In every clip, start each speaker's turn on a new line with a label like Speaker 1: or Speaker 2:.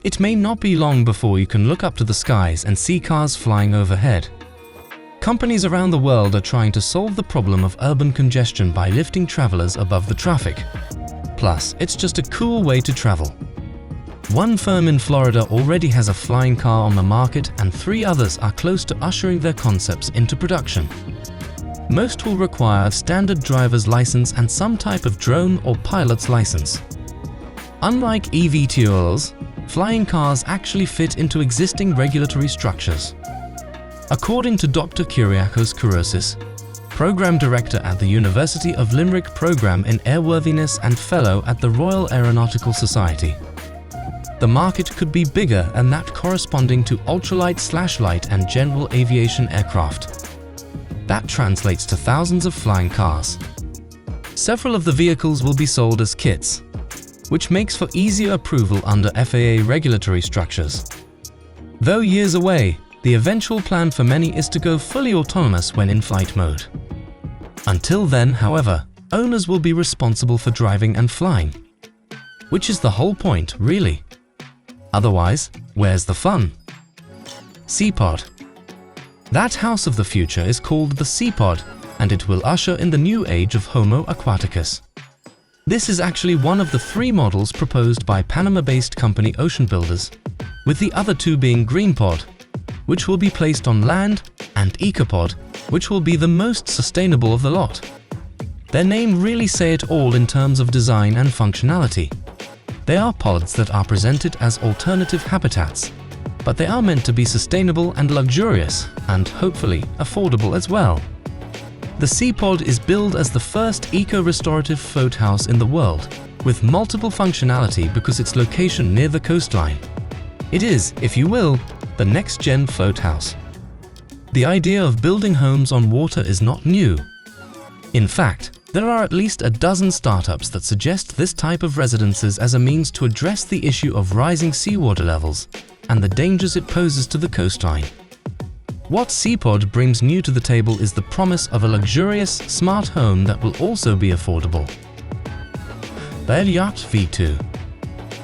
Speaker 1: It may not be long before you can look up to the skies and see cars flying overhead. Companies around the world are trying to solve the problem of urban congestion by lifting travelers above the traffic. Plus, it's just a cool way to travel. One firm in Florida already has a flying car on the market, and 3 others are close to ushering their concepts into production. Most will require a standard driver's license and some type of drone or pilot's license. Unlike eVTOLs, flying cars actually fit into existing regulatory structures. According to Dr. Kyriakos Kourousis, Program Director at the University of Limerick Program in Airworthiness and Fellow at the Royal Aeronautical Society, the market could be bigger than that corresponding to ultralight/light and general aviation aircraft. That translates to thousands of flying cars. Several of the vehicles will be sold as kits, which makes for easier approval under FAA regulatory structures. Though years away, the eventual plan for many is to go fully autonomous when in flight mode. Until then, however, owners will be responsible for driving and flying, which is the whole point, really. Otherwise, where's the fun? Seapod. That house of the future is called the Seapod, and it will usher in the new age of Homo aquaticus. This is actually one of the 3 models proposed by Panama-based company Ocean Builders, with the other 2 being GreenPod, which will be placed on land, and EcoPod, which will be the most sustainable of the lot. Their name really say it all in terms of design and functionality. They are pods that are presented as alternative habitats, but they are meant to be sustainable and luxurious, and hopefully affordable as well. The Seapod is billed as the first eco-restorative float house in the world, with multiple functionality because its location near the coastline. It is, if you will, the next-gen float house. The idea of building homes on water is not new. In fact, there are at least a dozen startups that suggest this type of residences as a means to address the issue of rising seawater levels and the dangers it poses to the coastline. What Seapod brings new to the table is the promise of a luxurious, smart home that will also be affordable. The Air Yacht V2.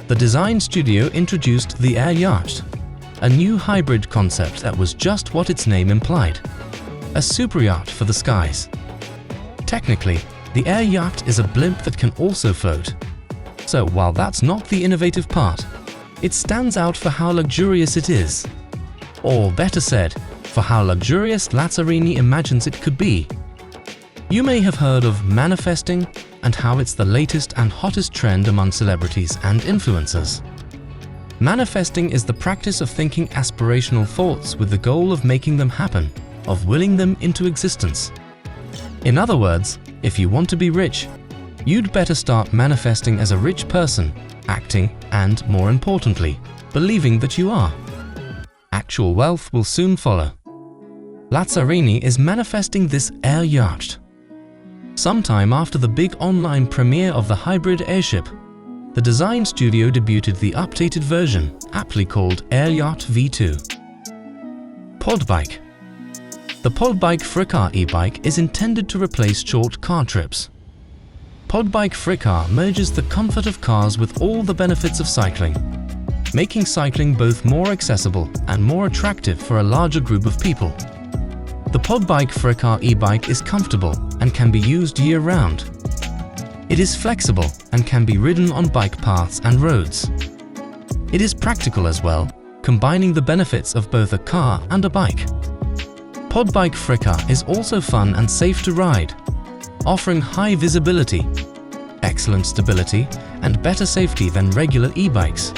Speaker 1: The design studio introduced the Air Yacht, a new hybrid concept that was just what its name implied, a super yacht for the skies. Technically, the Air Yacht is a blimp that can also float. So while that's not the innovative part, it stands out for how luxurious it is. Or better said, for how luxurious Lazzarini imagines it could be. You may have heard of manifesting and how it's the latest and hottest trend among celebrities and influencers. Manifesting is the practice of thinking aspirational thoughts with the goal of making them happen, of willing them into existence. In other words, if you want to be rich, you'd better start manifesting as a rich person, acting and, more importantly, believing that you are. Actual wealth will soon follow. Lazzarini is manifesting this Air Yacht. Sometime after the big online premiere of the hybrid airship, the design studio debuted the updated version, aptly called Air Yacht V2. Podbike. The Podbike Friccar e-bike is intended to replace short car trips. Podbike Friccar merges the comfort of cars with all the benefits of cycling, making cycling both more accessible and more attractive for a larger group of people. The Podbike Friccar e-bike is comfortable and can be used year-round. It is flexible and can be ridden on bike paths and roads. It is practical as well, combining the benefits of both a car and a bike. Podbike Friccar is also fun and safe to ride, offering high visibility, excellent stability, and better safety than regular e-bikes.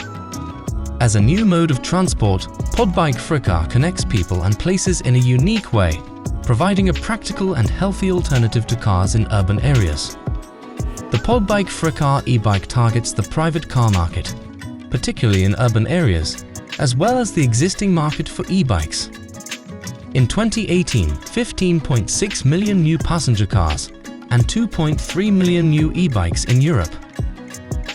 Speaker 1: As a new mode of transport, Podbike Friccar connects people and places in a unique way, providing a practical and healthy alternative to cars in urban areas. The Podbike Friccar e-bike targets the private car market, particularly in urban areas, as well as the existing market for e-bikes. In 2018, 15.6 million new passenger cars and 2.3 million new e-bikes in Europe.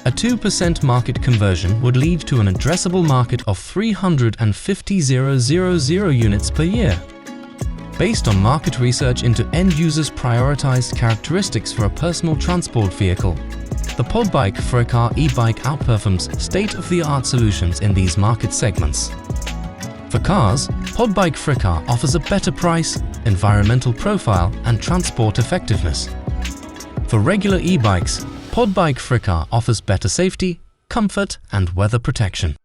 Speaker 1: A 2% market conversion would lead to an addressable market of 350,000 units per year. Based on market research into end users' prioritized characteristics for a personal transport vehicle, the Podbike Fricka e-bike outperforms state-of-the-art solutions in these market segments. For cars, Podbike Fricka offers a better price, environmental profile and transport effectiveness. For regular e-bikes, Podbike Fricka offers better safety, comfort and weather protection.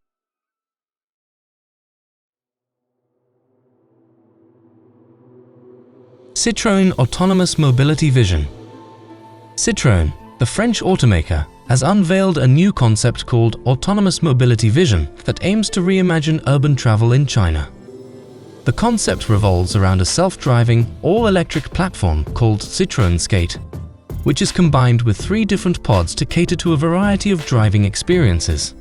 Speaker 1: Citroën Autonomous Mobility Vision. Citroën, the French automaker, has unveiled a new concept called Autonomous Mobility Vision that aims to reimagine urban travel in China. The concept revolves around a self-driving, all-electric platform called Citroën Skate, which is combined with 3 different pods to cater to a variety of driving experiences.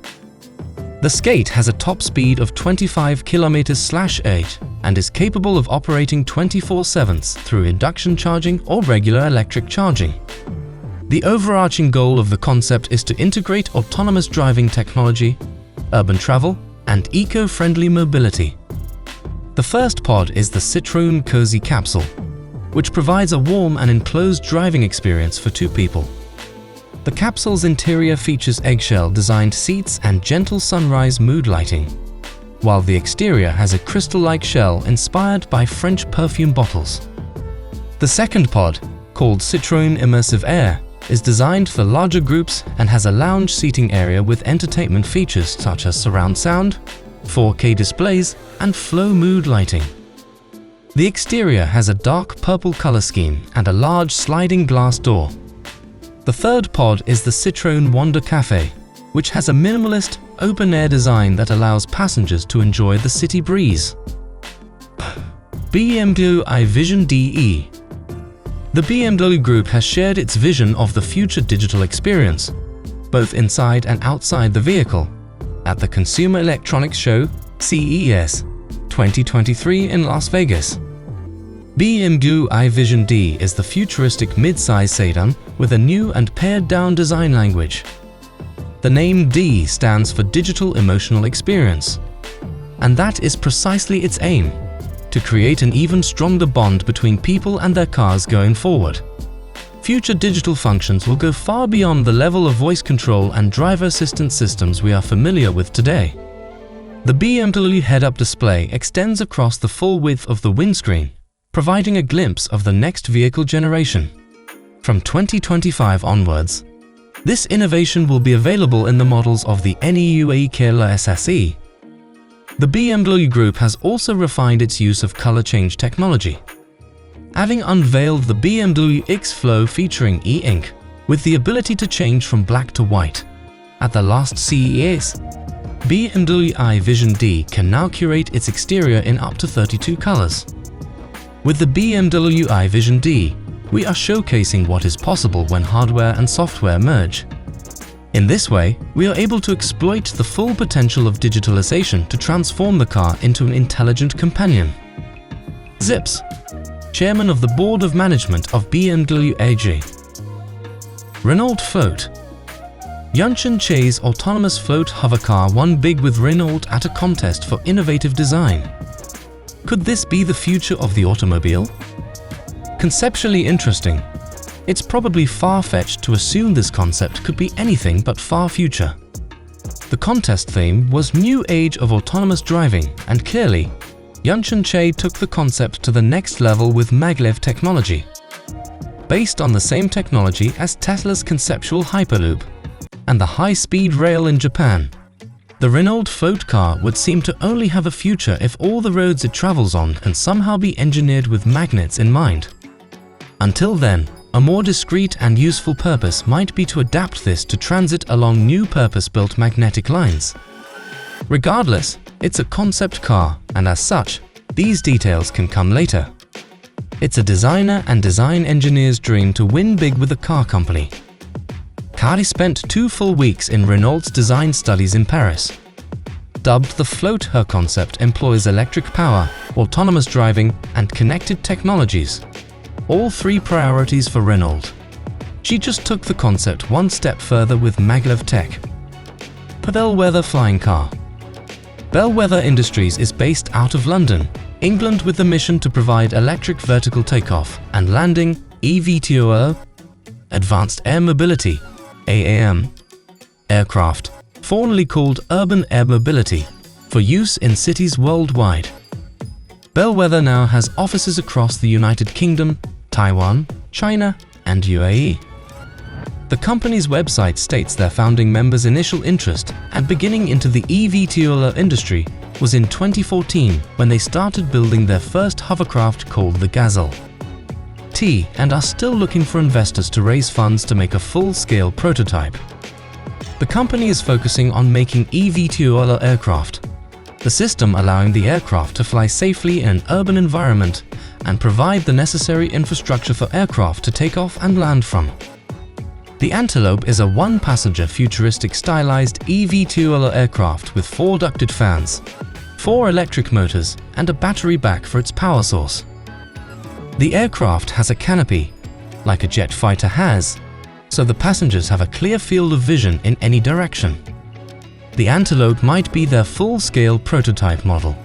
Speaker 1: The Skate has a top speed of 25 km/h and is capable of operating 24/7 through induction charging or regular electric charging. The overarching goal of the concept is to integrate autonomous driving technology, urban travel, and eco-friendly mobility. The first pod is the Citroën Cozy Capsule, which provides a warm and enclosed driving experience for 2 people. The capsule's interior features eggshell-designed seats and gentle sunrise mood lighting, while the exterior has a crystal-like shell inspired by French perfume bottles. The second pod, called Citroën Immersive Air, is designed for larger groups and has a lounge seating area with entertainment features such as surround sound, 4K displays, and flow mood lighting. The exterior has a dark purple color scheme and a large sliding glass door. The third pod is the Citroën Wonder Café, which has a minimalist, open-air design that allows passengers to enjoy the city breeze. BMW i Vision DE. The BMW Group has shared its vision of the future digital experience, both inside and outside the vehicle, at the Consumer Electronics Show, CES, 2023 in Las Vegas. BMW i Vision D is the futuristic mid-size sedan with a new and pared-down design language. The name D stands for Digital Emotional Experience, and that is precisely its aim, to create an even stronger bond between people and their cars going forward. Future digital functions will go far beyond the level of voice control and driver assistance systems we are familiar with today. The BMW head-up display extends across the full width of the windscreen, providing a glimpse of the next vehicle generation. From 2025 onwards, this innovation will be available in the models of the NEUAE Killer SSE. The BMW Group has also refined its use of color change technology, having unveiled the BMW X Flow featuring e-ink, with the ability to change from black to white. At the last CES, BMW i Vision D can now curate its exterior in up to 32 colors. With the BMW i Vision D, we are showcasing what is possible when hardware and software merge. In this way, we are able to exploit the full potential of digitalization to transform the car into an intelligent companion. Zips, Chairman of the Board of Management of BMW AG. Renault Float. Yunshin Che's autonomous float hovercar won big with Renault at a contest for innovative design. Could this be the future of the automobile? Conceptually interesting, it's probably far-fetched to assume this concept could be anything but far future. The contest theme was New Age of Autonomous Driving, and clearly, Yunshin Che took the concept to the next level with maglev technology. Based on the same technology as Tesla's conceptual Hyperloop and the high-speed rail in Japan, the Renault Float car would seem to only have a future if all the roads it travels on can somehow be engineered with magnets in mind. Until then, a more discreet and useful purpose might be to adapt this to transit along new purpose-built magnetic lines. Regardless, it's a concept car, and as such, these details can come later. It's a designer and design engineer's dream to win big with a car company. Kari spent 2 full weeks in Renault's design studies in Paris. Dubbed the Float, her concept employs electric power, autonomous driving, and connected technologies. All 3 priorities for Renault. She just took the concept one step further with maglev tech. Bellwether Flying Car. Bellwether Industries is based out of London, England, with the mission to provide electric vertical takeoff and landing, eVTOL, advanced air mobility, AAM aircraft, formerly called Urban Air Mobility, for use in cities worldwide. Bellwether now has offices across the United Kingdom, Taiwan, China, and UAE. The company's website states their founding members' initial interest at beginning into the eVTOL industry was in 2014 when they started building their first hovercraft called the Gazelle T and are still looking for investors to raise funds to make a full-scale prototype. The company is focusing on making eVTOL aircraft, the system allowing the aircraft to fly safely in an urban environment and provide the necessary infrastructure for aircraft to take off and land from. The Antelope is a one-passenger futuristic stylized eVTOL aircraft with 4 ducted fans, 4 electric motors, and a battery back for its power source. The aircraft has a canopy, like a jet fighter has, so the passengers have a clear field of vision in any direction. The Antelope might be their full-scale prototype model.